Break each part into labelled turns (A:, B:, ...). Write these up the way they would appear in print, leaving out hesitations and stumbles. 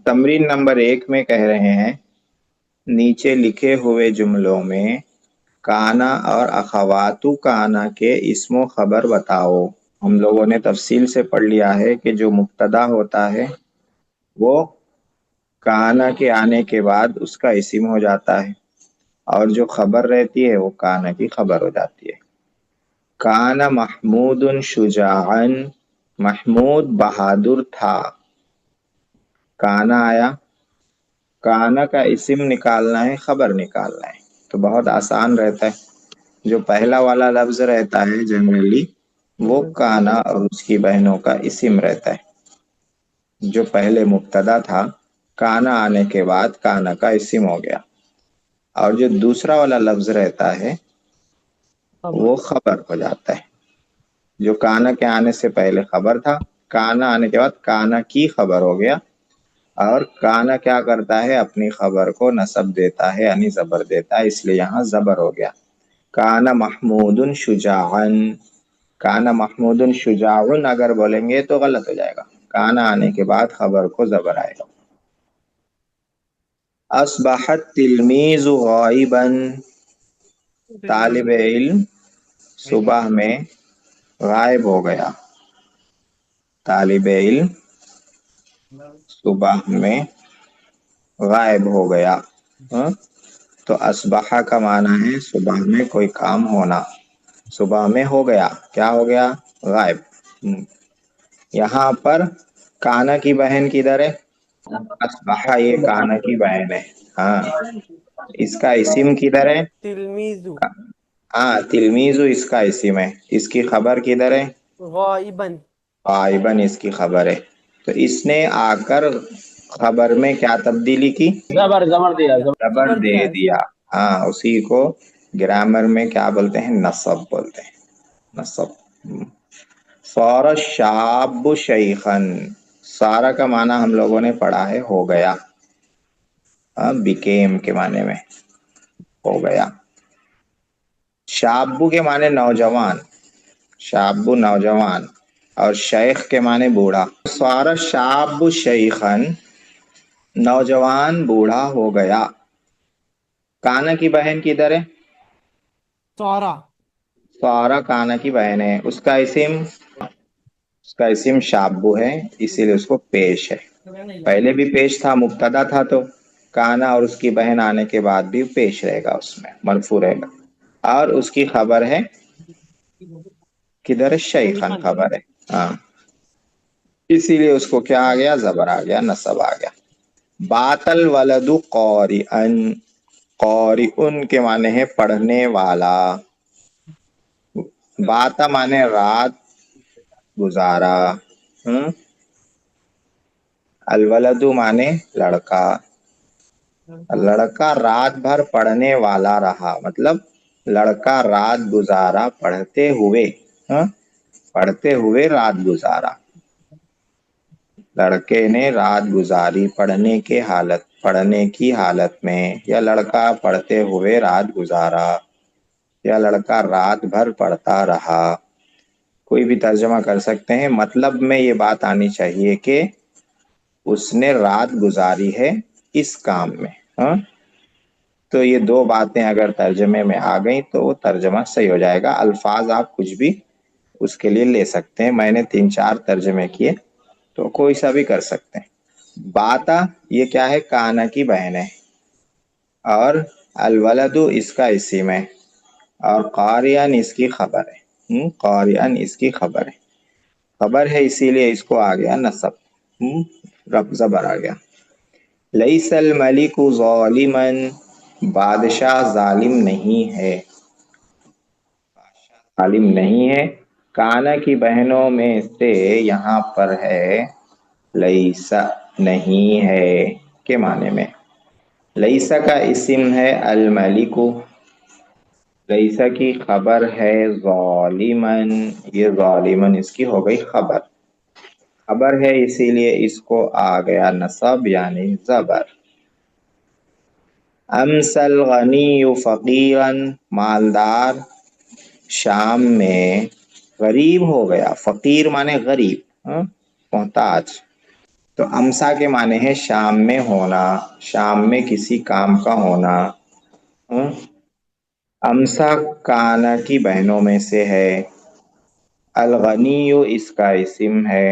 A: تمرین نمبر 1 میں کہہ رہے ہیں نیچے لکھے ہوئے جملوں میں کانا اور اخواتو کانا کے اسم و خبر بتاؤ۔ ہم لوگوں نے تفصیل سے پڑھ لیا ہے کہ جو مبتدا ہوتا ہے وہ کانا کے آنے کے بعد اس کا اسم ہو جاتا ہے، اور جو خبر رہتی ہے وہ کانا کی خبر ہو جاتی ہے۔ کانا محمود شجاعا، محمود بہادر تھا۔ کانا آیا، کانا کا اسم نکالنا ہے، خبر نکالنا ہے، تو بہت آسان رہتا ہے۔ جو پہلا والا لفظ رہتا ہے جنرلی وہ کانا اور اس کی بہنوں کا اسم رہتا ہے۔ جو پہلے مبتدا تھا کانا آنے کے بعد کانا کا اسم ہو گیا، اور جو دوسرا والا لفظ رہتا ہے وہ خبر ہو جاتا ہے۔ جو کانا کے آنے سے پہلے خبر تھا، کانا آنے کے بعد کانا کی خبر ہو گیا، اور کانا کیا کرتا ہے اپنی خبر کو نصب دیتا ہے یعنی زبر دیتا ہے، اس لیے یہاں زبر ہو گیا۔ کانا محمود شجاعا، کانا محمود شجاع اگر بولیں گے تو غلط ہو جائے گا، کانا آنے کے بعد خبر کو زبر آئے گا۔ اصبح التلمیذ غائبا، طالب علم صبح میں غائب ہو گیا، طالب علم صبح میں غائب ہو گیا۔ تو اصبح کا معنی ہے صبح میں کوئی کام ہونا، صبح میں ہو گیا، کیا ہو گیا؟ غائب۔ یہاں پر کانا کی بہن کدھر ہے؟ اصبح یہ کانا کی بہن ہے، ہاں۔ اس کا اسم کدھر ہے؟
B: تلمیذو
A: ہاں تلمیذ اس کا اسم ہے، اس کی خبر کدھر ہے؟
B: غائبا،
A: غائباً اس کی خبر ہے۔ تو اس نے آ کر خبر میں کیا تبدیلی کی؟ زبر دے دیا، ہاں۔ اسی کو گرامر میں کیا بولتے ہیں؟ نصب بولتے ہیں، نصب۔ صار الشاب شیخا، سارا کا معنی ہم لوگوں نے پڑھا ہے ہو گیا، بیکیم کے معنی میں ہو گیا۔ شابو کے معنی نوجوان، شابو نوجوان، اور شیخ کے معنی بوڑھا۔ صار الشاب شیخا، نوجوان بوڑھا ہو گیا۔ کانا کی بہن کدھر ہے؟
B: سارا،
A: سارا کانا کی بہن ہے، اس کا اسم شابو ہے، اسی لیے اس کو پیش ہے۔ پہلے بھی پیش تھا، مبتدا تھا، تو کانا اور اس کی بہن آنے کے بعد بھی پیش رہے گا، اس میں مرفوع رہے گا، اور اس کی خبر ہے کدھر ہے؟ شیخن خبر ہے، ہاں۔ اسی لیے اس کو کیا آ گیا؟ زبر آ گیا، نصب آ گیا۔ بات الولد قارئا، قارئن کے معنی ہے پڑھنے والا، باتا مانے رات گزارا، الولد مانے لڑکا، لڑکا رات بھر پڑھنے والا رہا، مطلب لڑکا رات گزارا پڑھتے ہوئے، پڑھتے ہوئے رات گزارا، لڑکے نے رات گزاری پڑھنے کی حالت میں، یا لڑکا پڑھتے ہوئے رات گزارا، یا لڑکا رات بھر پڑھتا رہا، کوئی بھی ترجمہ کر سکتے ہیں۔ مطلب میں یہ بات آنی چاہیے کہ اس نے رات گزاری ہے اس کام میں، تو یہ دو باتیں اگر ترجمے میں آ گئیں تو وہ ترجمہ صحیح ہو جائے گا۔ الفاظ آپ کچھ بھی اس کے لیے لے سکتے ہیں، میں نے 3-4 ترجمے کیے، تو کوئی سا بھی کر سکتے ہیں۔ باتا یہ کیا ہے؟ کانا کی بہن ہے، اور الولد اس کا اسم ہے، اور قارئن اس کی خبر ہے، قارئن اس کی خبر ہے، خبر ہے اسی لیے اس کو آ گیا نصب، رب زبر آ گیا۔ لیس الملک ظالما، بادشاہ ظالم نہیں ہے، ظالم نہیں ہے۔ کانا کی بہنوں میں سے یہاں پر ہے لیسا، نہیں ہے کے معنی میں۔ لیسا کا اسم ہے الملک، لیسا کی خبر ہے ظالمن، یہ ظالمن اس کی ہو گئی خبر، خبر ہے اسی لیے اس کو آ گیا نصب یعنی زبر۔ امسى الغنی فقیرا، مالدار شام میں غریب ہو گیا، فقیر مانے غریب، محتاج۔ تو امسا کے معنی ہے شام میں ہونا، شام میں کسی کام کا ہونا۔ امسا کانا کی بہنوں میں سے ہے۔ الغنیو اس کا اسم ہے،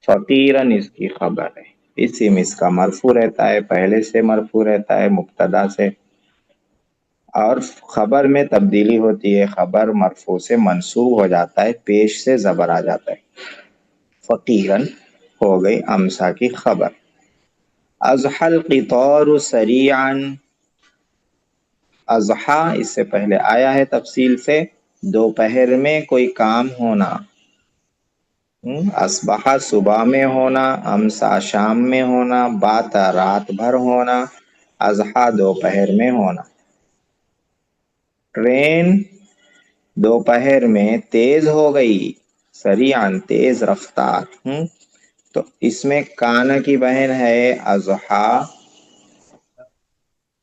A: فقیرن اس کی خبر ہے۔ اسم اس کا مرفوع رہتا ہے، پہلے سے مرفوع رہتا ہے مبتدا سے، اور خبر میں تبدیلی ہوتی ہے، خبر مرفوع سے منصوب ہو جاتا ہے، پیش سے زبر آ جاتا ہے۔ فقیرن ہو گئی امسا کی خبر۔ اضحى القطار سریعا، اضحیٰ اس سے پہلے آیا ہے تفصیل سے، دوپہر میں کوئی کام ہونا۔ اصبح صبح میں ہونا، امسا شام میں ہونا، باتا رات بھر ہونا، اضحیٰ دوپہر میں ہونا۔ ٹرین دوپہر میں تیز ہو گئی، سریعاً تیز رفتار۔ تو اس میں کانا کی بہن ہے اضحیٰ،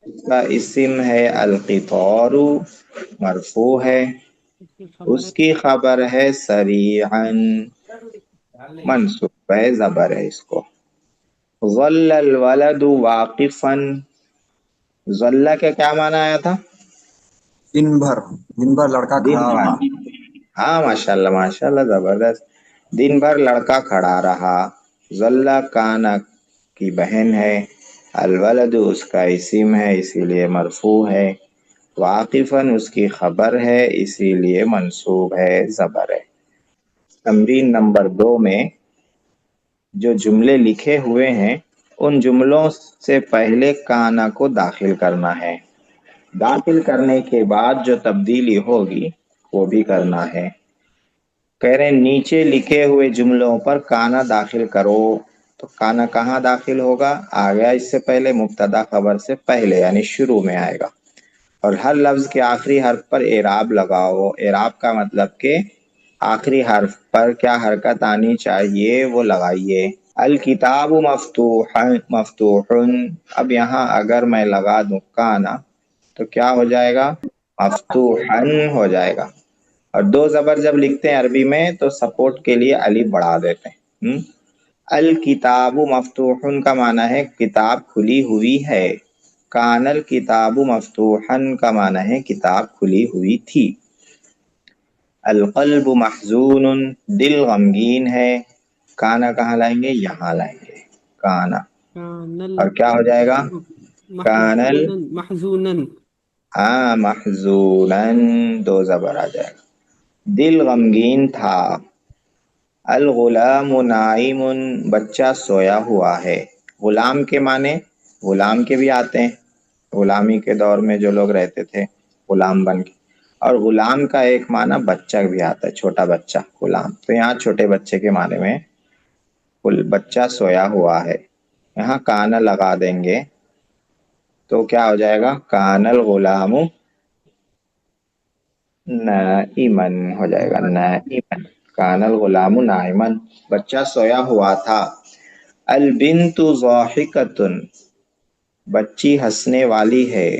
A: اس کا اسم ہے القطار، مرفوع ہے، اس کی خبر ہے سریعاً، منصوب ہے، زبر ہے اس کو۔ ظل الولد واقفا، ظل کا کیا معنی آیا تھا؟
C: دن بھر لڑکا
A: دن
C: کھڑا رہا۔
A: ہاں ماشاء اللہ زبردست، دن بھر لڑکا کھڑا رہا۔ ظل کانا کی بہن ہے، الولد اس کا اسم ہے اسی لیے مرفوع ہے، واقفاً اس کی خبر ہے اسی لیے منصوب ہے، زبر ہے۔ تمرین نمبر 2 میں جو جملے لکھے ہوئے ہیں ان جملوں سے پہلے کانا کو داخل کرنا ہے، داخل کرنے کے بعد جو تبدیلی ہوگی وہ بھی کرنا ہے۔ کہہ رہے ہیں نیچے لکھے ہوئے جملوں پر کانا داخل کرو، تو کانا کہاں داخل ہوگا؟ آ گیا اس سے پہلے مبتدا خبر سے پہلے، یعنی شروع میں آئے گا، اور ہر لفظ کے آخری حرف پر اعراب لگاؤ۔ اعراب کا مطلب کہ آخری حرف پر کیا حرکت آنی چاہیے وہ لگائیے۔ الکتاب مفتوح، اب یہاں اگر میں لگا دوں کانا تو کیا ہو جائے گا؟ مفتوحن ہو جائے گا۔ اور 2 زبر جب لکھتے ہیں عربی میں تو سپورٹ کے لیے الف بڑھا دیتے ہیں۔ الکتاب مفتوحن کا معنی ہے کتاب کھلی ہوئی ہے، کان الکتاب مفتوحن کا معنی ہے کتاب کھلی ہوئی تھی۔ القلب محزون، دل غمگین ہے، کانا کہاں لائیں گے؟ یہاں لائیں گے، کانا، اور کیا ہو جائے گا؟ کانل،
B: محزونا،
A: ہاں محزونن، 2 زبر آ جائے گا، دل غمگین تھا۔ الغلام نائم، بچہ سویا ہوا ہے۔ غلام کے معنی غلام کے بھی آتے ہیں، غلامی کے دور میں جو لوگ رہتے تھے غلام بن کے، اور غلام کا ایک معنی بچہ بھی آتا ہے، چھوٹا بچہ غلام، تو یہاں چھوٹے بچے کے معنی میں بچہ سویا ہوا ہے، یہاں کانا لگا دیں گے تو کیا ہو جائے گا؟ کان الغلام نائمن ہو جائے گا، نائمن، کان الغلام نائمن، بچہ سویا ہوا تھا۔ البنت ضاحکۃ، بچی ہنسنے والی ہے،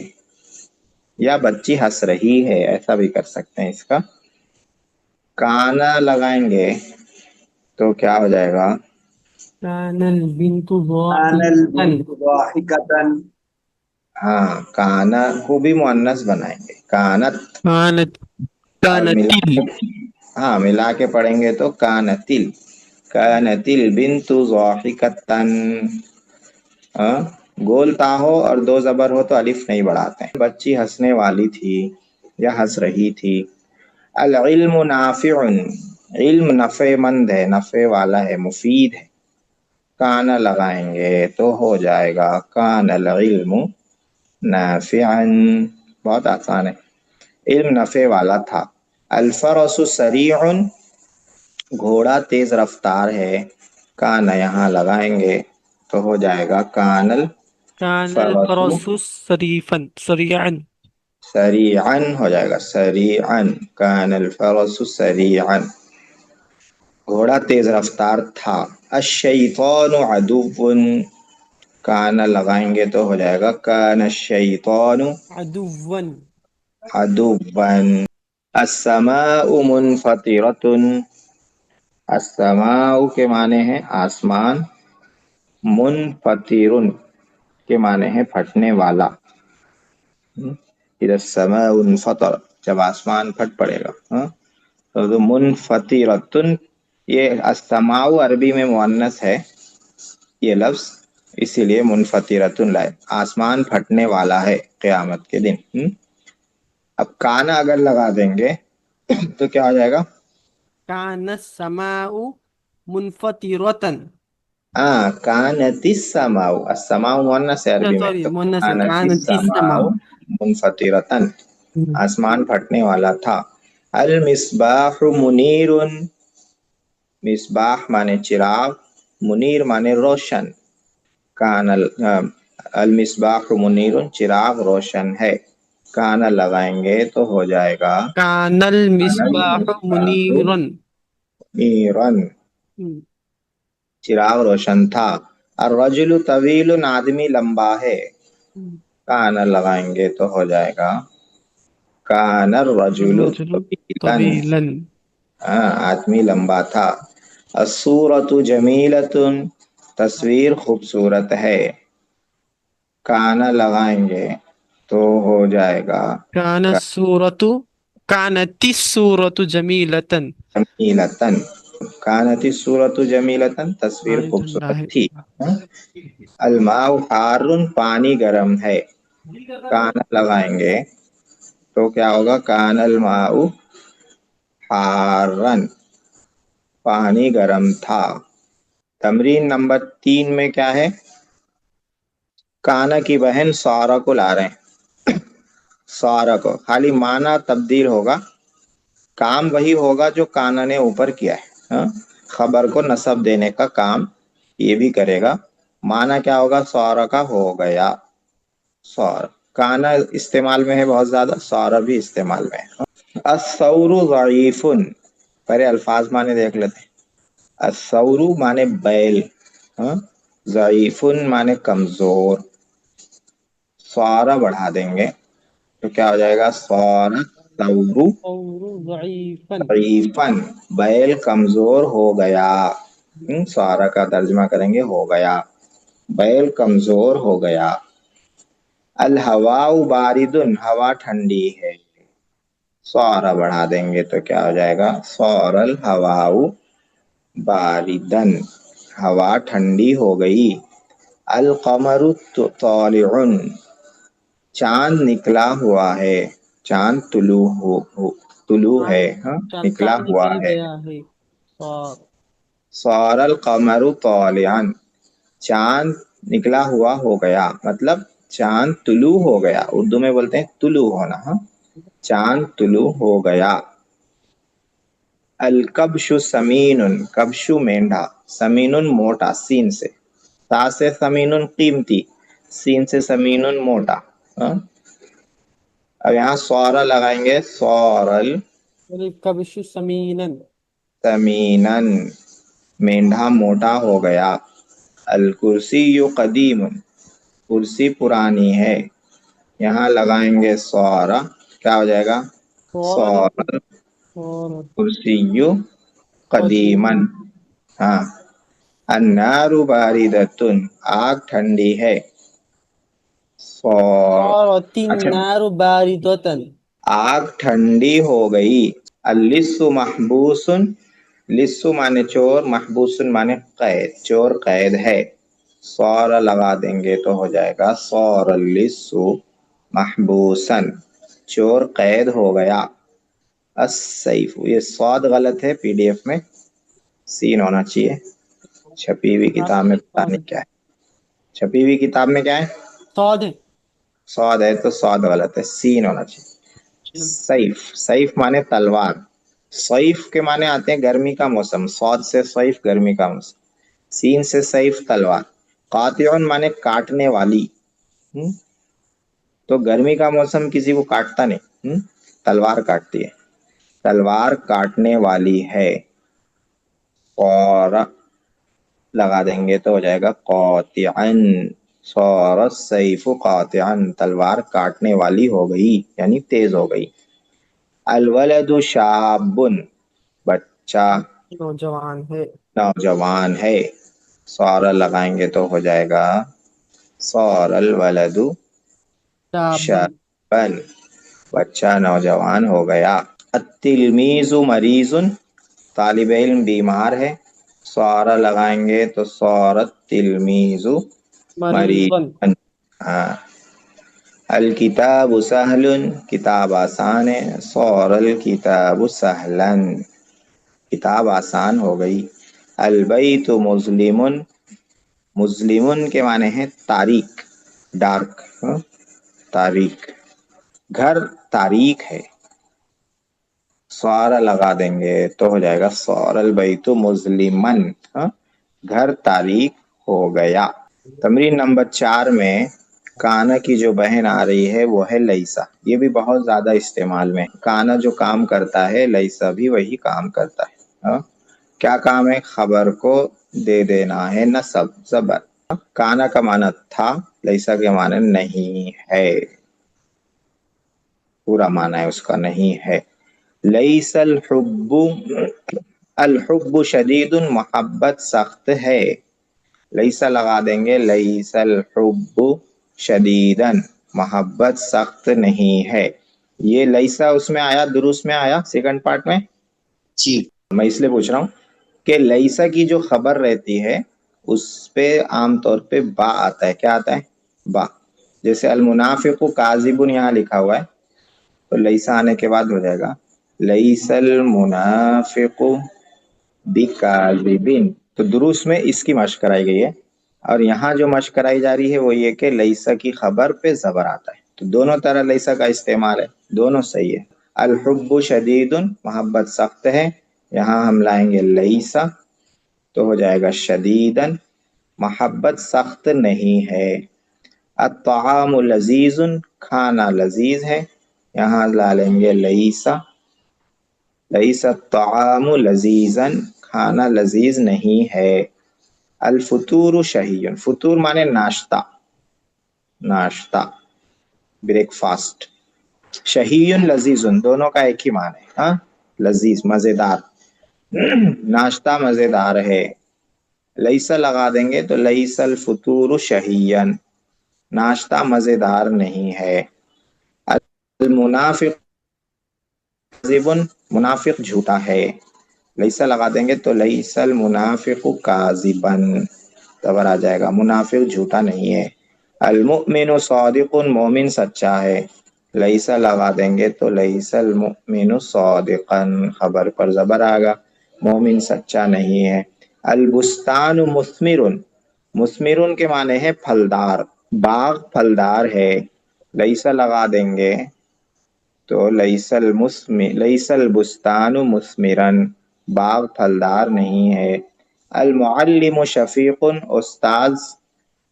A: یا بچی ہنس رہی ہے، ایسا بھی کر سکتے ہیں اس کا۔ کانا لگائیں گے تو کیا ہو جائے گا؟
B: كان البنت
C: کان البنت
B: ضاحكة،
C: ضاحکۃ،
A: ہاں کانا کو بھی مؤنث بنائیں گے، کانت،
B: كانت
A: اور ہاں ملا کے پڑھیں گے تو کانتل، کانتل بنت ضاحکتن، گول تا ہو اور 2 زبر ہو تو الف نہیں بڑھاتے ہیں۔ بچی ہنسنے والی تھی یا ہنس رہی تھی۔ العلم نافع، علم نفع مند ہے، نفع والا ہے، مفید ہے، کانا لگائیں گے تو ہو جائے گا کان العلم نافعا، بہت آسان ہے، علم نفع والا تھا۔ الفرس سریع، گھوڑا تیز رفتار ہے، کانا یہاں لگائیں گے تو ہو جائے گا کان
B: كان
A: الفرس
B: الفرس سريعا،
A: سریعا، ہو جائے گا سریعا، کان الفرس سریعا، گھوڑا تیز رفتار تھا۔ الشیطان عدو، کانا لگائیں گے تو ہو جائے گا کان الشیطان
B: عدوا،
A: عدوا۔ السماء منفطرۃ، السماء کے معنی ہے آسمان، मुनफतिरुन के माने हैं फटने वाला। इधर समय फतर, जब आसमान फट पड़ेगा। तो मुनफतिरतुन, ये अस्समाउ अरबी में मुअन्नस है ये लफ्ज, इसीलिए मुनफतिरतुन लाए, आसमान फटने वाला है क़यामत के दिन। अब काना अगर लगा देंगे तो क्या हो जाएगा?
B: कान समाउ मुनफतिरतन।
A: कानतिस समाउ, अस्समाउ मुअन्नस है अरबी में,
B: सॉरी
A: तो
B: मुन्नस
A: कानतिस
B: कानतिस
A: समाउ
B: समाउ।
A: मुनफतिरतन, आसमान फटने वाला था। अल मिसबाह मुनीरुन, मिसबाह माने चिराग, मुनीर माने रोशन। कान अल मिसबाह मुनीरुन, चिराग रोशन है। काना लगाएंगे तो हो जाएगा
B: कानल मिसबाह मुनीरन।
A: नीरन, चिराग रोशन था। और रजुलु तवीलुन, आदमी लंबा है। काना लगाएंगे तो हो जाएगा कानर रजुलु तवीलन,
B: तवीलन।
A: आदमी लंबा था। अस्सूरतु जमीलतुन, तस्वीर खूबसूरत है। काना लगाएंगे तो हो जाएगा
B: कान सूरतु कानतिस सूरतु जमीलतन।
A: जमीलतन, कानती सूरतु जमीलतन, तस्वीर
B: पानी ठंडा
A: खूबसूरत
B: है।
A: थी। अलमाउ हारुन, पानी गर्म है। काना लगाएंगे तो क्या होगा? कानल माउ हारन, पानी गर्म था। तमरीन नंबर 3 में क्या है? काना की बहन सारा को ला रहे हैं। सारा को खाली माना तब्दील होगा, काम वही होगा जो काना ने ऊपर किया है। खबर को नसब देने का काम ये भी करेगा। माना क्या होगा? सारा का हो गया। सारा काना इस्तेमाल में है बहुत ज्यादा, सारा भी इस्तेमाल में है। अस्सौरु ज़ईफुन, पहले अल्फाज माने देख लेते हैं। अस्सौरु माने बैल, ज़ईफुन माने कमजोर। सारा बढ़ा देंगे तो क्या हो जाएगा? सारा सौरु ज़ईफन, बैल कमजोर हो गया। सारा का तर्जमा करेंगे हो गया, बैल कमजोर हो गया। अल हवाउ बारिदुन, हवा ठंडी है। सारा बढ़ा देंगे तो क्या हो जाएगा? सौरल हवाउ बारिदन, हवा ठंडी हो गई। अल कमरु तालिउन, चांद निकला हुआ है। चांद तुलू है, निकला
B: चांद
A: हुआ
B: निकल
A: है।
B: गया है। और
A: सौरल कमरु तालियान, चांद निकला हुआ हो गया, मतलब चांद तुलू हो गया। उर्दू में बोलते हैं तुलू होना। चांद तुलू हो गया। अल कब्शु समीनुन, कब्शु मेंढा, समीनुन मोटा, सीन से। ता से समीनुन कीमती, सीन से समीनुन मोटा। अब यहाँ सौरा लगाएंगे, सौरल
B: कबशु समीनन।
A: समीनन, मेंढा मोटा हो गया। अल कुर्सी यु कदीम, कुर्सी पुरानी है। यहाँ लगाएंगे सौरा, क्या हो जाएगा? सौरल
B: और
A: कुर्सियु कदीमन। हाँ। अन्नारु बारिदतुन, आग ठंडी है।
B: और तीन
A: अच्छा,
B: नारु बारिदतन।
A: आग ठंडी हो गई। अलिस्सु महबूसुन, लिस्सु माने चोर, महबूसुन माने कैद, चोर कैद है। सौर लगा देंगे तो हो जाएगा सौर लिस्सु महबूसन, चोर कैद हो गया। अस्सैफ, ये सौद गलत है पीडीएफ में, सीन होना चाहिए। छपी हुई किताब में पता नहीं क्या है। छपी हुई किताब में क्या है?
B: सौद है।
A: सौद है तो सौद गलत है, सीन होना चाहिए। सैफ, सैफ माने तलवार। सैफ के माने आते हैं गर्मी का मौसम, सौद से सैफ गर्मी का मौसम, सीन से सैफ तलवार। कातिउन माने काटने वाली। तो गर्मी का मौसम किसी को काटता नहीं, तलवार काटती है। तलवार काटने वाली है। और लगा देंगे तो हो जाएगा कातिअन, सौर सैफु कातिअन, तलवार काटने वाली हो गई, यानी तेज हो गई। अलवलदु शाबुन, बच्चा
B: नौजवान है।
A: नौजवान है। सौर लगाएंगे तो हो जाएगा सौर अलवलदु
B: शाबन
A: शाबन, बच्चा नौजवान हो गया। अत्तिलमीजु मरीजुन, तालिब इल्म बीमार है। सौर लगाएंगे तो सौरत तिलमीजु
B: मरीजन
A: मरीजन। हाँ। अल किताबु सहलुन, किताब आसान है। सौरल किताबु सहलन, किताब आसान हो गई। अल बैतु मुस्लिमुन, मुस्लिमुन के माने हैं तारीक, डार्क, तारीक। घर तारीक है। सौर लगा देंगे तो हो जाएगा सौरल बैतु मुस्लिमन, घर तारीक हो गया। तमरीन नंबर 4 में काना की जो बहन आ रही है वो है लईसा। ये भी बहुत ज्यादा इस्तेमाल में। काना जो काम करता है लईसा भी वही काम करता है। क्या काम है? खबर को दे देना है नसब, जबर। काना का माना था, लईसा के माना नहीं है, पूरा माना है उसका नहीं है। लईसल हुब्बु, अल हुब्बु शदीदुन, मोहब्बत सख्त है। लईसा लगा देंगे लईसल हुब्बु शदीदन, मोहब्बत सख्त नहीं है। ये लईसा उसमें आया, दुरुस्त में आया सेकंड पार्ट में
C: जी।
A: मैं इसलिए पूछ रहा हूँ कि लईसा की जो खबर रहती है उस पे आमतौर पे बा आता है। क्या आता है? बा। जैसे अल मुनाफिकु काजिबुन यहाँ लिखा हुआ है तो लईसा आने के बाद हो जाएगा लईसल मुनाफिकु बिकाजिबिन। तो दुरुस्त में इसकी मशक कराई गई है और यहाँ जो मशक कराई जा रही है वो ये कि लईसा की खबर पे जबर आता है। तो दोनों तरह लईसा का इस्तेमाल है, दोनों सही है। अल हुब्बु शदीदुन, मोहब्बत सख्त है। यहाँ हम लाएंगे लईसा तो हो जाएगा शदीदन, मोहब्बत सख्त नहीं है। अत्तामु लजीजुन, खाना लजीज है। यहाँ ला लेंगे लईसा, लईसा अत्तामु लजीजन, खाना लजीज नहीं है। अल फुतूरु शहीयुन, फुतूर माने नाश्ता, नाश्ता, ब्रेकफास्ट। शहीयुन लजीजुन, दोनों का एक ही मान है। हाँ, लजीज मजेदार, नाश्ता मजेदार है। लईसा लगा देंगे तो लईसल फुतूरु शहीयन, नाश्ता मजेदार नहीं है। अल मुनाफिक काजिबुन, मुनाफिक झूठा है। लईसा लगा देंगे तो लईसल मुनाफिकु काजिबन, तबर आ जाएगा, मुनाफिक झूठा नहीं है। अल मुमिनु सादिकुन, मोमिन सच्चा है। लईसा लगा देंगे तो लईसल मुमिनु सादिकन, खबर पर जबर आएगा, मोमिन सच्चा नहीं है। अल बुस्तानु मुस्मिरुन, मुस्मिरुन के माने हैं फलदार, बाग फलदार है। लईसा लगा देंगे तो लईसल बुस्तानु मुस्मिरन, बाग फलदार नहीं है। अल मुअल्लिमु शफीकुन, उस्ताद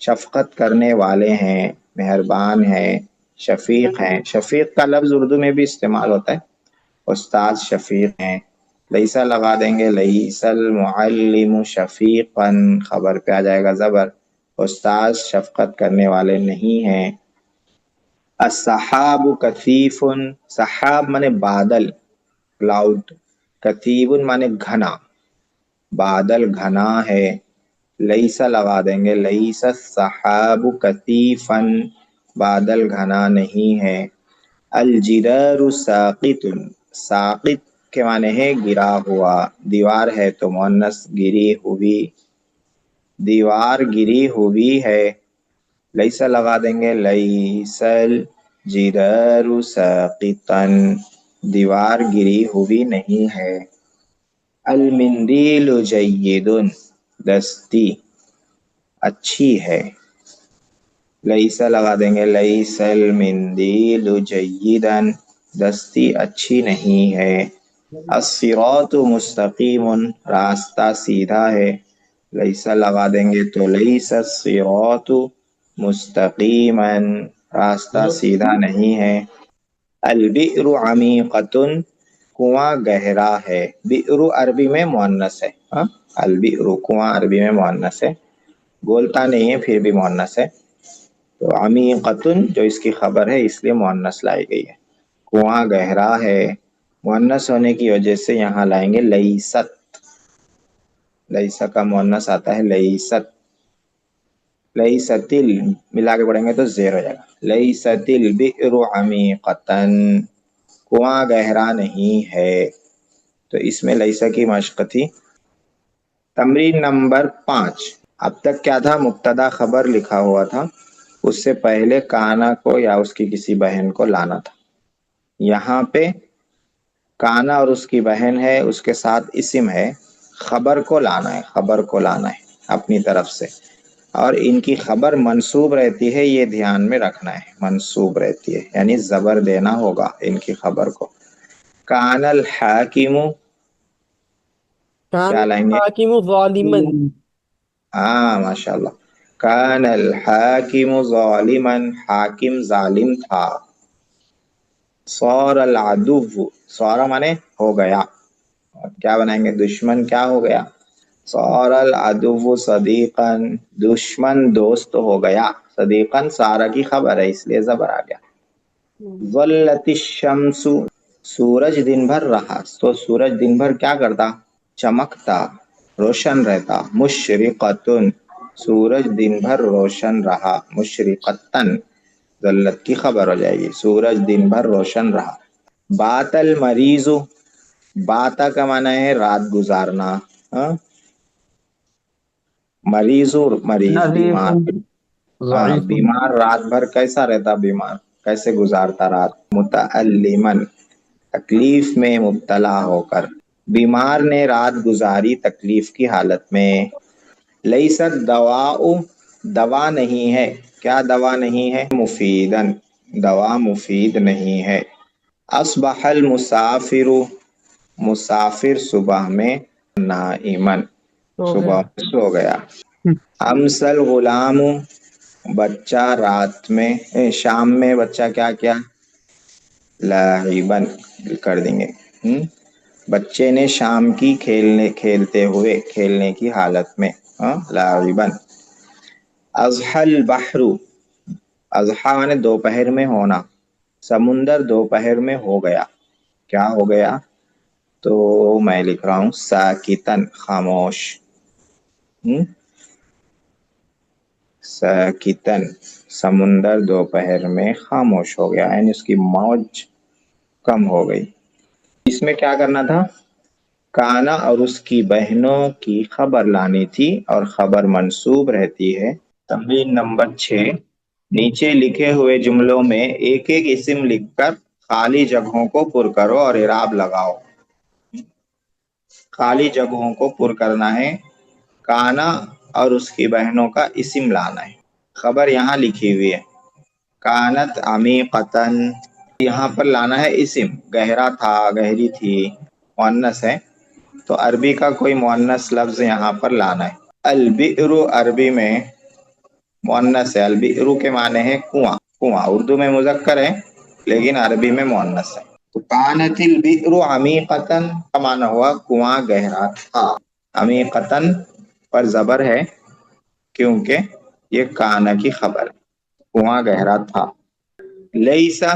A: शफकत करने वाले हैं, मेहरबान है, शफीक हैं। शफीक का लफ्ज उर्दू में भी इस्तेमाल होता है, उस्ताद शफीक हैं। लईसा लगा देंगे लईसल मुअल्लिमु शफीकन, खबर पे आ जाएगा जबर, उस्ताद शफकत करने वाले नहीं हैं। अस्सहाबु कसीफुन, सहाब माने बादल, क्लाउड। कसीबुन माने घना, बादल घना है। लईसा लगा देंगे लईसा सहाबु कसीफन, बादल घना नहीं है। अल जिदारु साकितुन, साकित के माने है गिरा हुआ, दीवार है तो मुअन्नस गिरी हुई, दीवार गिरी हुई है। लईसा लगा देंगे लईसल जिदारु साकितन, दीवार गिरी हुई नहीं है। अल मिंदीलु जय्यिदुन, दस्ती अच्छी है। लईसा लगा देंगे लईसल मिंदीलु जय्यिदन, दस्ती अच्छी नहीं है। अस्सिरातु मुस्तकीमुन, रास्ता सीधा है। लईसा लगा देंगे तो लईसा अस्सिरातु मुस्तकीमन, रास्ता सीधा नहीं है। अल बिरु अमीक़तुन, कुआं गहरा है। बिरु अरबी में मुअन्नस है। अल बिरु, कुआं अरबी में मुअन्नस है, बोलता नहीं है फिर भी मुअन्नस है। तो अमीक़तुन जो इसकी खबर है इसलिए मुअन्नस लाई गई है। कुआं गहरा है, मुअन्नस होने की वजह से यहाँ लाएंगे लईसत। लईसा का मुअन्नस आता है लईसत, लईसतिल मिला के पढ़ेंगे तो ज़ेर हो जाएगा। लईसतिल बिरु अमीक़तन, कुआं गहरा नहीं है। तो इसमें लईसा की मश्क थी। तमरीन नंबर 5। अब तक क्या था, मुब्तदा खबर लिखा हुआ था, उससे पहले काना को या उसकी किसी बहन को लाना था। यहाँ पे काना और उसकी बहन है, उसके साथ इस्म है, खबर को लाना है, खबर को लाना है अपनी तरफ से, और इनकी खबर मंसूब रहती है, ये ध्यान में रखना है, मंसूब रहती है यानी जबर देना होगा इनकी खबर को। कानल हाकिमु,
B: कान
A: क्या लाएंगे?
B: हाकिम ज़ालिमन,
A: हाँ माशाल्लाह। कानल हाकिमु ज़ालिमन, हाकिम जालिम था। सौरल अदुव्व, सौरा माने हो गया, और क्या बनाएंगे, दुश्मन क्या हो गया। सौरल अदुव्व सदीकन, दुश्मन दोस्त हो गया। सदीकन सारा की खबर है इसलिए जबर आ गया। ज़ल्लतिश शम्सु, सूरज दिन भर रहा, तो सूरज दिन भर क्या करता, चमकता, रोशन रहता। मुशरिकतुन, सूरज दिन भर रोशन रहा। मुशरिकतन ज़ल्लत की खबर हो जाएगी, सूरज दिन भर रोशन रहा। बातल मरीजु, बाता का माना है रात गुजारना, हाँ? मरीजु मरीज बीमार, हाँ बीमार रात भर कैसा रहता, बीमार कैसे गुजारता रात। मुतअल्लिमन, तकलीफ में मुब्तला होकर, बीमार ने रात गुजारी तकलीफ की हालत में। लईसत दवाउ, दवा नहीं है, क्या दवा नहीं है, मुफीदन, दवा मुफीद नहीं है। अस्बहल मुसाफिरु, मुसाफिर सुबह में, नाइमन,
B: हो
A: सुबह
B: गया।
A: में सो गया। अमसल गुलामु, बच्चा रात में शाम में बच्चा क्या किया, लाइबन कर देंगे। बच्चे ने शाम की खेलते हुए, खेलने की हालत में, लाइबन। अज़हल बहरु, अज़हा माने दोपहर में होना, समुंदर दोपहर में हो गया, क्या हो गया, तो मैं लिख रहा हूँ साकितन, खामोश। साकितन, समुंदर दोपहर में खामोश हो गया, यानी उसकी मौज कम हो गई। इसमें क्या करना था, काना और उसकी बहनों की खबर लानी थी, और खबर मंसूब रहती है। तमरीन नंबर 6। नीचे लिखे हुए जुमलों में एक एक इस्म लिखकर खाली जगहों को पुर करो और इराब लगाओ। खाली जगहों को पुर करना है, काना और उसकी बहनों का इस्म लाना है। खबर यहाँ लिखी हुई है, कानत अमीक़तन, यहाँ पर लाना है इस्म, गहरा था, गहरी थी, मुअन्नस है, तो अरबी का कोई मुअन्नस लफ्ज यहाँ पर लाना है। अलबिरु, अरबी में मुअन्नस है, अलबिरु के माने है कुआं, कुआं उर्दू में मुज़क्कर है लेकिन अरबी में मुअन्नस है। तो कानतिल बिरु अमीक़तन का माना हुआ कुआं गहरा था। अमीक़तन पर जबर है क्योंकि ये काना की खबर, कुआं गहरा था। लईसा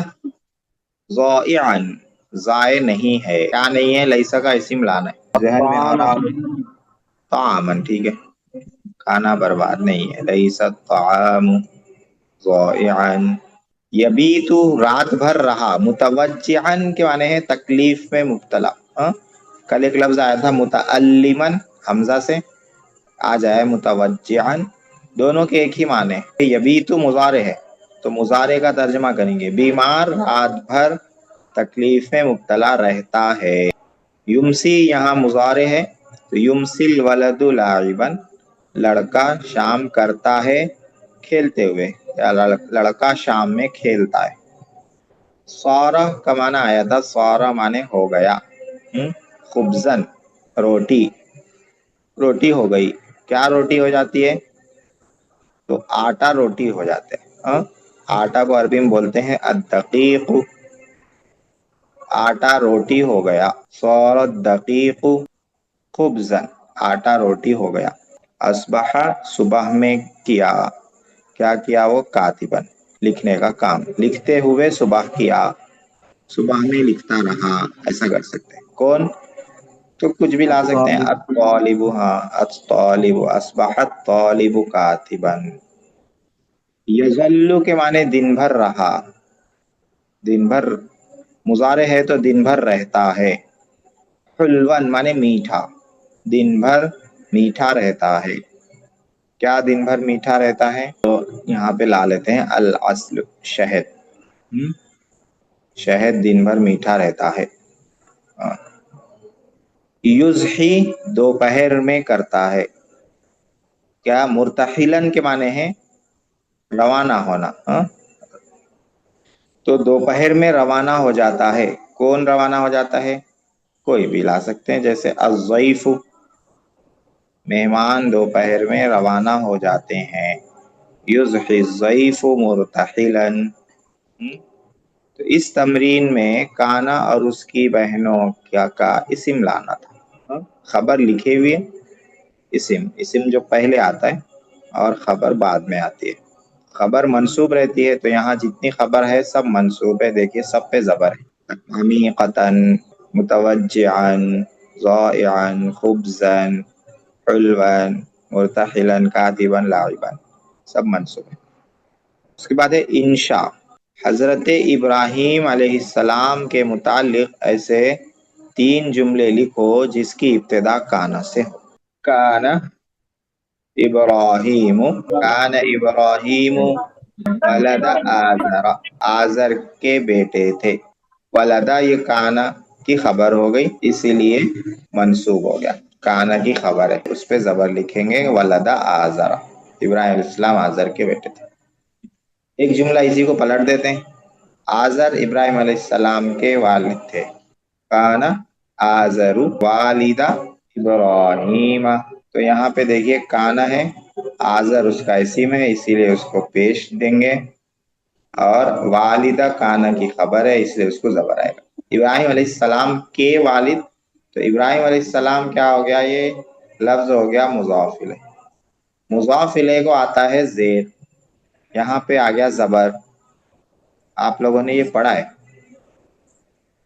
A: ज़ाइअन, ज़ाय नहीं है, क्या नहीं है, लईसा का इस्म लाना है। ज़हन में आ रहा, तामन, ठीक है, खाना बर्बाद नहीं है। लईसा ताम ज़ाइअन। यबीतु, रात भर रहा, मुतवज्जिअन के माने हैं तकलीफ में मुब्तला। कल एक लफ्ज आया था मुतअल्लिमन, हमजा से, आज आया मुतवज्जिअन, दोनों के एक ही माने। यबीतु मुज़ारे है तो मुज़ारे का तर्जमा करेंगे, बीमार रात भर तकलीफ में मुब्तला रहता है। युमसी यहाँ मुज़ारे है तो युमसिल वलदु लाइबन, लड़का शाम करता है खेलते हुए, या लड़का शाम में खेलता है। सारा का माना आया था, सारा माने हो गया। खुब्जन, रोटी, रोटी हो गई, क्या रोटी हो जाती है, तो आटा रोटी हो जाते हैं। आटा को अरबी में बोलते हैं अद्दकीक, आटा रोटी हो गया। सारा दकीक खुब्जन, आटा रोटी हो गया। अस्बहा, सुबह में किया, क्या किया, वो कातिबन, लिखने का काम, लिखते हुए सुबह किया, सुबह में लिखता रहा, ऐसा कर सकते हैं। कौन, تو کچھ بھی لا سکتے ہیں. الطالب، ہاں الطالب، اصبح الطالب کاتبا. یظل کے معنی دن بھر رہا، دن بھر مضارع ہے تو دن بھر رہتا ہے. حلون معنی میٹھا، دن بھر میٹھا رہتا ہے. کیا دن بھر میٹھا رہتا ہے؟ تو یہاں پہ لا لیتے ہیں العسل، شہد. شہد دن بھر میٹھا رہتا ہے. یضحی دوپہر میں کرتا ہے. کیا مرتحلن کے معنی ہے روانہ ہونا. تو دوپہر میں روانہ ہو جاتا ہے. کون روانہ ہو جاتا ہے؟ کوئی بھی لا سکتے ہیں، جیسے الضیف، مہمان دوپہر میں روانہ ہو جاتے ہیں. یضحی الضیف مرتحلا. تو اس تمرین میں کانا اور اس کی بہنوں کا اسم لانا تھا. خبر لکھے ہوئے، اسم جو پہلے آتا ہے اور خبر بعد میں آتی ہے. خبر منصوب رہتی ہے، تو یہاں جتنی خبر ہے سب منصوب ہے. دیکھیے سب پہ زبر ہے. عمیقتاً، متوجعاً، ضائعاً، خبزاً، حلواً، مرتحلاً، کاتباً، لاعباً، سب منصوب ہے. اس کے بعد ہے انشاء. حضرت ابراہیم علیہ السلام کے متعلق ایسے 3 جملے لکھو جس کی ابتدا کانا سے ہو. کانا ابراہیم، کان ابراہیم ولد آزر، آزر کے بیٹے تھے. ولدا یہ کانا کی خبر ہو گئی، اسی لیے منصوب ہو گیا. کانا کی خبر ہے، اس پہ زبر لکھیں گے. ولدا آزر، ابراہیم علیہ السلام آزر کے بیٹے تھے. ایک جملہ اسی کو پلٹ دیتے ہیں. آزر ابراہیم علیہ السلام کے والد تھے. کانا آزر والدہ ابراہیم. تو یہاں پہ دیکھیے کانا ہے، آزر اس کا اسم ہے، اسی لیے اس کو پیش دیں گے. اور والدہ کانا کی خبر ہے، اس لیے اس کو زبر آئے گا. ابراہیم علیہ السلام کے والد، تو ابراہیم علیہ السلام کیا ہو گیا؟ یہ لفظ ہو گیا مضاف الیہ. مضاف الیہ کو آتا ہے زیر، یہاں پہ آ گیا زبر. آپ لوگوں نے یہ پڑھا ہے؟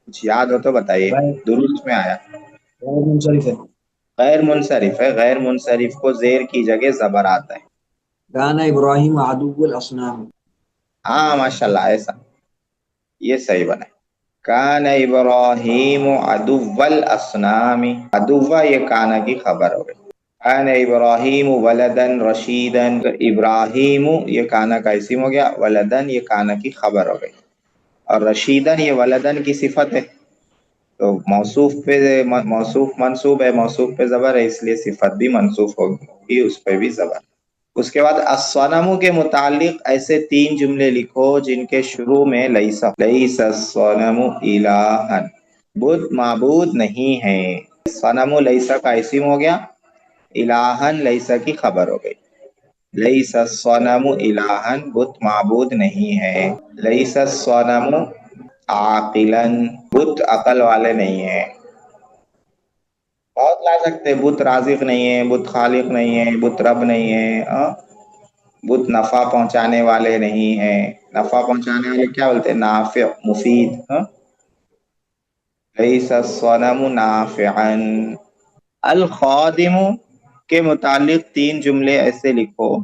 A: کچھ یاد ہو تو بتائیے. درست میں آیا
C: منصرف ہے.
A: غیر منصرف ہے. غیر منصرف کو زیر کی جگہ زبر آتا ہے.
C: کان ابراہیم عدو الاصنام.
A: ہاں ماشاء اللہ، ایسا یہ صحیح بنا. کان ابراہیم عدو الاصنام. عدو یہ کانا کی خبر ہو گئی. کان ابراہیم ولدن رشیدن. ابراہیم یہ کانا کا اسم ہو گیا، ولدن یہ کانا کی خبر ہو گئی. اور رشیدن یہ ولدن کی صفت ہے، تو موصوف پہ موصوف منصوب ہے، موصوف پہ زبر ہے، اس لیے صفت بھی منصوب ہوگی، اس پہ بھی زبر. اس کے بعد الصنم کے متعلق ایسے 3 جملے لکھو جن کے شروع میں لیسا. لیس الصنم الہا، بت معبود نہیں ہے. صنم لیسا کا اسم ہو گیا، الہن لیسا کی خبر ہو گئی. لیس الصنم الہن، بت معبود نہیں ہے. لیس الصنم عاقلا، بت عقل والے نہیں ہیں. بہت لا سکتے ہیں. بت رازق نہیں ہے، بت خالق نہیں ہے، بت رب نہیں ہے. بت نفع پہنچانے والے نہیں ہیں. نفع پہنچانے والے کیا بولتے ہیں؟ نافع، مفید. لیس الصنم نافعا. الخادم کے متعلق 3 جملے ایسے لکھو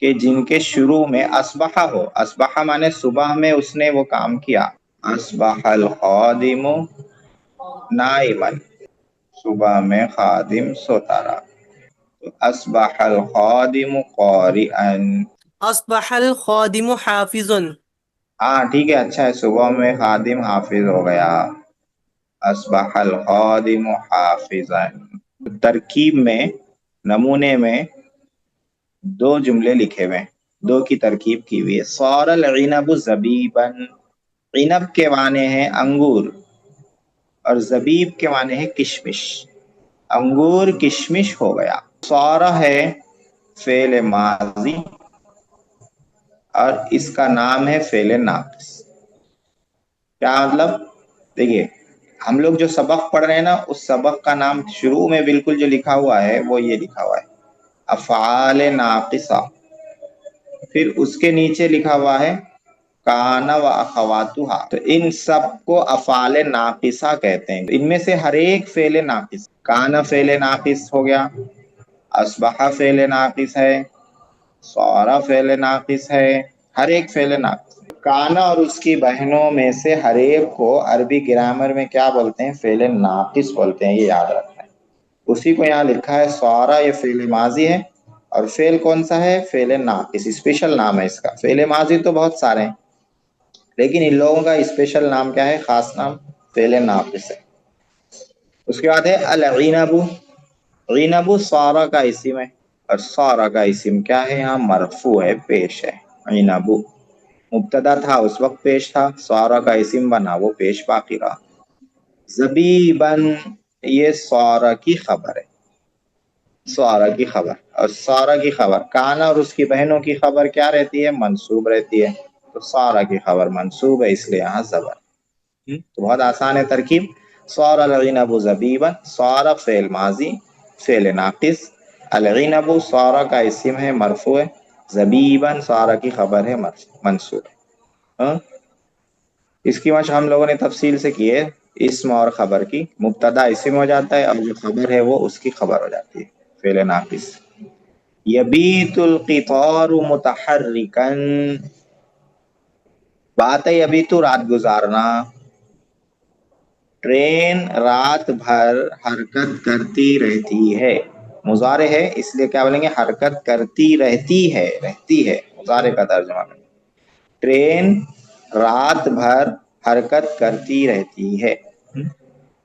A: کہ جن کے شروع میں اصبح ہو. اصبح مانے صبح میں اس نے وہ کام کیا. اصبح الخادم نائما، صبح میں خادم سوتا رہا. اصبح الخادم قارئا.
B: اصبح الخادم حافظا.
A: ہاں ٹھیک ہے، اچھا ہے. صبح میں خادم حافظ ہو گیا. اصبح الخادم حافظا. ترکیب میں، نمونے میں 2 جملے لکھے ہوئے، 2 کی ترکیب کی ہوئی ہے. صار العنب زبیبا. عنب کے معنی ہیں انگور، اور زبیب کے معنی ہے کشمش. انگور کشمش ہو گیا. صار ہے فعل ماضی اور اس کا نام ہے فعل ناقص. کیا مطلب؟ دیکھیے ہم لوگ جو سبق پڑھ رہے ہیں نا، اس سبق کا نام شروع میں بالکل جو لکھا ہوا ہے وہ یہ لکھا ہوا ہے، افعال ناقصہ. پھر اس کے نیچے لکھا ہوا ہے काना व अखवातुहा, तो इन सब को अफाल नाकिसा कहते हैं। इनमें से हर एक फेल नाकिस, काना फेल नाकिस हो गया, अस्बहा फेल नाकिस है, सारा फेल नाकिस है, हर एक फेल नाकिस। काना और उसकी बहनों में से हर एक को अरबी ग्रामर में क्या बोलते हैं? फेल नाकिस बोलते हैं, ये याद रखना है। उसी को यहाँ लिखा है सारा, ये फेल माजी है, और फेल कौन सा है? फेल नाकिस, स्पेशल नाम है इसका। फेल माजी तो बहुत सारे हैं, लेकिन इन लोगों का स्पेशल नाम क्या है? खास नाम फेल नाकिस है। उसके बाद है अल-इनबु, इनबु सारा का इस्म है, और सारा का इस्म क्या है? यहाँ मरफू है, पेश है। इनबु मुब्तदा था, उस वक्त पेश था, सारा का इस्म बना, वो पेश बाकी रहा। ज़बीबन, ये सारा की खबर है, सारा की खबर। और सारा की खबर, काना और उसकी बहनों की खबर क्या रहती है? मंसूब रहती है। तो सारा की खबर मंसूब है, इसलिए यहाँ ज़बर। तो बहुत आसान है तरकीब। सारा अल-इनबु ज़बीबन, सारा फेल माजी फेल नाकिस, अल-इनबु सारा का इस्म है, मरफू है, ज़बीबन सारा की खबर है, मंसूब है। इसकी मश हम लोगों ने तफसील से की है। इस्म और खबर की, मुब्तदा इस्म हो जाता है और जो खबर है वो उसकी खबर हो जाती है, फेल नाकिस। यबीतुल क़ितारु मुतहर्रिकन, बात है यबीतु रात गुजारना, ट्रेन रात भर हरकत करती रहती है। मुजारे है, इसलिए क्या बोलेंगे? हरकत करती रहती है, रहती है मुजारे का तर्जुमा करें। ट्रेन रात भर हरकत करती रहती है।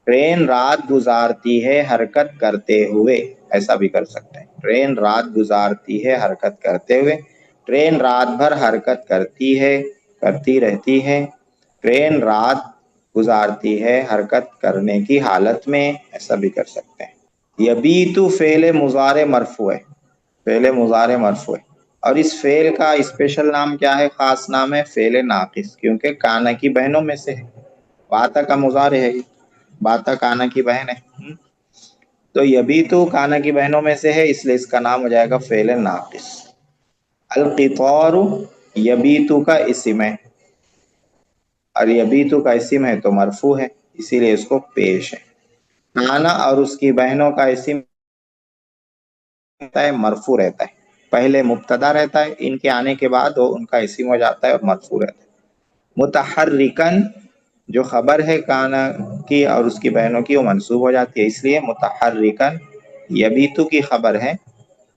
A: ट्रेन रात गुजारती है हरकत करते हुए, ऐसा भी कर सकते हैं। ट्रेन रात गुजारती है हरकत करते हुए, ट्रेन रात भर हरकत करती है, करती रहती है, ट्रेन रात गुजारती है हरकत करने की हालत में, ऐसा भी कर सकते हैं। यबीतु फेल मुजारे मरफू है, फेल मुजारे मरफू है, और इस फेल का स्पेशल नाम क्या है? खास नाम है फेल नाकिस, क्योंकि काना की बहनों में से है। बाता का मुजारे है, बाता काना की बहन है। तो यबीतु काना की बहनों में से है, इसलिए इसका नाम हो जाएगा फेल नाकिस। अल-क़ितारु यबीतु का इस्म है, और यबीतु का इस्म है तो मरफू है, इसीलिए इसको पेश है। काना और उसकी बहनों का इस्म रहता है, मरफू रहता है, पहले मुब्तदा रहता है, इनके आने के बाद वो उनका इस्म हो जाता है और मरफू रहता है। मुतहर्रिकन, जो खबर है काना की और उसकी बहनों की, वो मंसूब हो जाती है, इसलिए मुतहर्रिकन यबीतु की खबर है,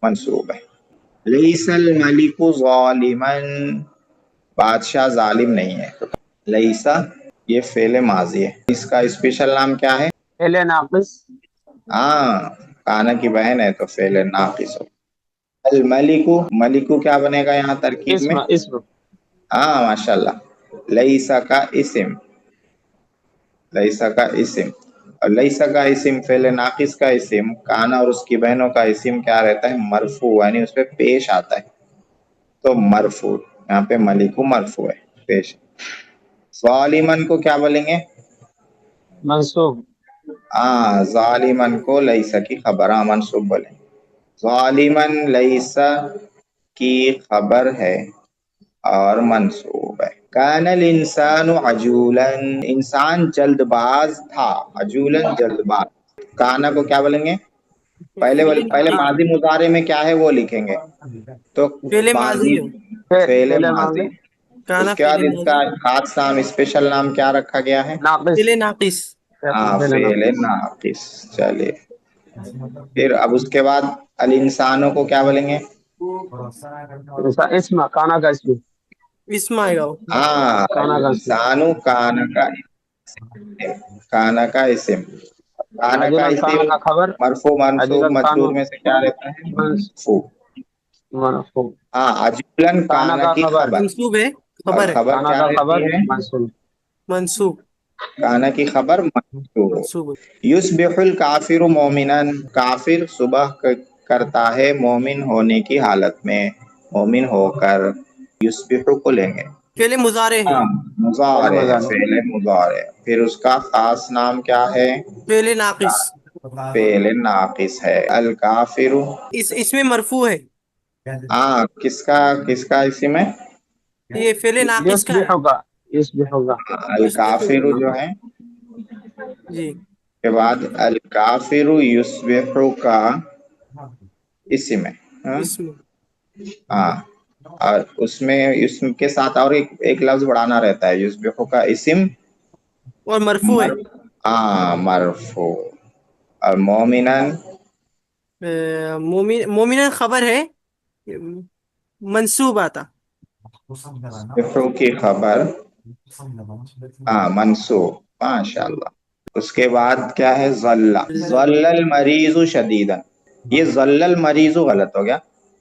A: मंसूब है। लईसल मलिकु ज़ालिमन, बादशाह जालिम नहीं है। लईसा ये फेल माजी है, इसका स्पेशल नाम क्या है?
D: फेल नाकिस।
A: हाँ, काना की बहन है तो फेल नाकिस हो। अल मलिकु, मलिकु क्या बनेगा यहाँ तरकीब में?
D: इस्म, इस्म।
A: हाँ माशाल्लाह। लईसा का इस्म, लईसा का इस्म, और लईसा का इस्म फेल नाकिस का इस्म, काना और उसकी बहनों का इस्म क्या रहता है? मरफू, यानी उसपे पेश आता है, तो मरफू। यहाँ पे मलिकु मरफू है, पेश। ज़ालिमन को क्या बोलेंगे?
D: मंसूब।
A: हाँ, ज़ालिमन को लईसा की खबर, हाँ मंसूब बोलेंगे। ज़ालिमन लईसा की खबर है और मंसूब है। कानल इंसानु अजूलन, इंसान जल्दबाज था, अजूलन जल्दबाज। काना को क्या बोलेंगे? पहले माजी मुजारे में क्या है वो लिखेंगे, तो
B: फेले माजी
A: माजी
B: है,
A: फेले
D: फेल
A: माजी।
D: माजी।
B: काना
A: उसके बाद
B: फेले
A: इसका
B: माजी,
A: खास नाम स्पेशल नाम क्या रखा गया है?
D: नाकिस।
B: फेले नाकिस।
A: हाँ,
D: फेल
A: फेले
D: नाकिस।
A: नाकिस। चलिए, फिर अब उसके बाद अल इंसानों को क्या बोलेंगे?
D: इस्म, काना का इस्म।
B: इसमें आएगा वो।
A: हाँ,
D: काना का इस्म।
A: इंसानु काना का इस्म, काना का इस्म। काना का
D: अजलन काना
A: इस्म
D: का खबर।
A: मरफू मंसूब
D: अजलन काना
A: मजरूर में से क्या रहता है? मरफू।
D: मंसूब।
A: हाँ, अजूलन
D: काना
A: काना
D: का
A: की
D: खबर,
A: खबर,
B: मंसूब है,
A: और
B: खबर है,
A: खबर
D: काना
A: क्या
D: का
A: रहती
D: खबर
A: है?
D: मंसूब।
B: मंसूब,
A: काना की खबर मंसूब।
B: मंसूब।
A: युस्बिहुल काफिरु मोमिनन, काफिर सुबह करता है मोमिन होने की हालत में, मोमिन होकर। युस्बिहु को लेंगे,
B: फेले मुजारे है,
A: हाँ
D: फेल
A: मुजारे है,
D: मजारे।
A: फेले मुजारे। फिर उसका खास नाम क्या है?
B: फेले नाकिस।
A: फेले नाकिस है। अल काफिरु,
B: इसमें मरफू है।
A: हाँ, किसका किसका इसी में?
B: یہ فعل ناقص کا ہے
D: يصبح کا
A: الکافر جو ہے
B: جی
A: کے بعد الکافر یصبح کا اسم ہے ہاں
B: اسم
A: ہاں، اور اس میں اسم کے ساتھ اور ایک لفظ بڑھانا رہتا ہے، یصبح کا اسم
B: اور مرفوع ہے
A: مرفوع، اور مومنن
B: مومن خبر ہے منصوب آتا
A: یصبح کی خبر منصوب، ماشاء اللہ۔ اس کے بعد کیا ہے؟ ظل المریض شدیدا، یہ ظل المریض غلط ہو گیا،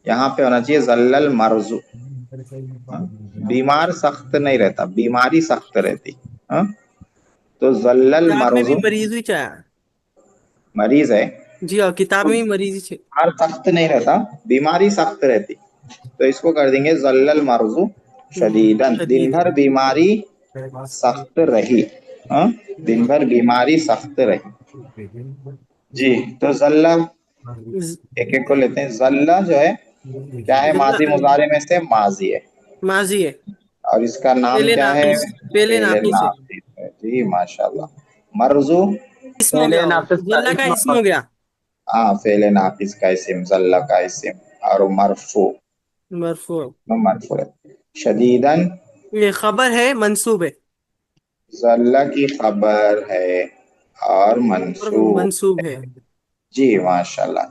A: یہاں پہ ہونا چاہیے ظل المرض، بیمار سخت نہیں رہتا، بیماری سخت رہتی، ہاں؟ تو ظل
B: کتاب میں
A: المرض
B: بھی مریض ہی چاہا
A: مریض ہے،
B: جی اور کتاب میں بھی مریض ہی چاہا
A: بیمار سخت نہیں رہتا، بیماری سخت رہتی، تو اس کو کر دیں گے ظل المرض شدیدن، دن
B: شدید
A: بھر بیماری سخت رہی، ہاں؟ دن بھر بیماری سخت رہی۔ جی تو ظل ایک ایک کو لیتے ہیں۔ ظل جو ہے کیا ہے؟ ماضی مضارع میں سے ماضی ہے،
B: ماضی ہے
A: اور اس کا نام
B: فعل
A: کیا ہے؟
B: ناقص فعل
A: فعل
B: ناقص ہے
A: ناقص ہے۔ جی ماشاء اللہ۔ مرضو
B: اسم ہو گیا ظلہ کا اسم ہو گیا
A: فعل ناقص کا اسم، ظل کا اسم، اور مرفوع
B: مرفوع
A: مرفوع ہے۔ شدیدن
B: یہ خبر ہے منصوب ہے
A: ظل کی خبر ہے اور
B: اور
A: منصوب،
B: منصوب ہے
A: جی ماشاء اللہ۔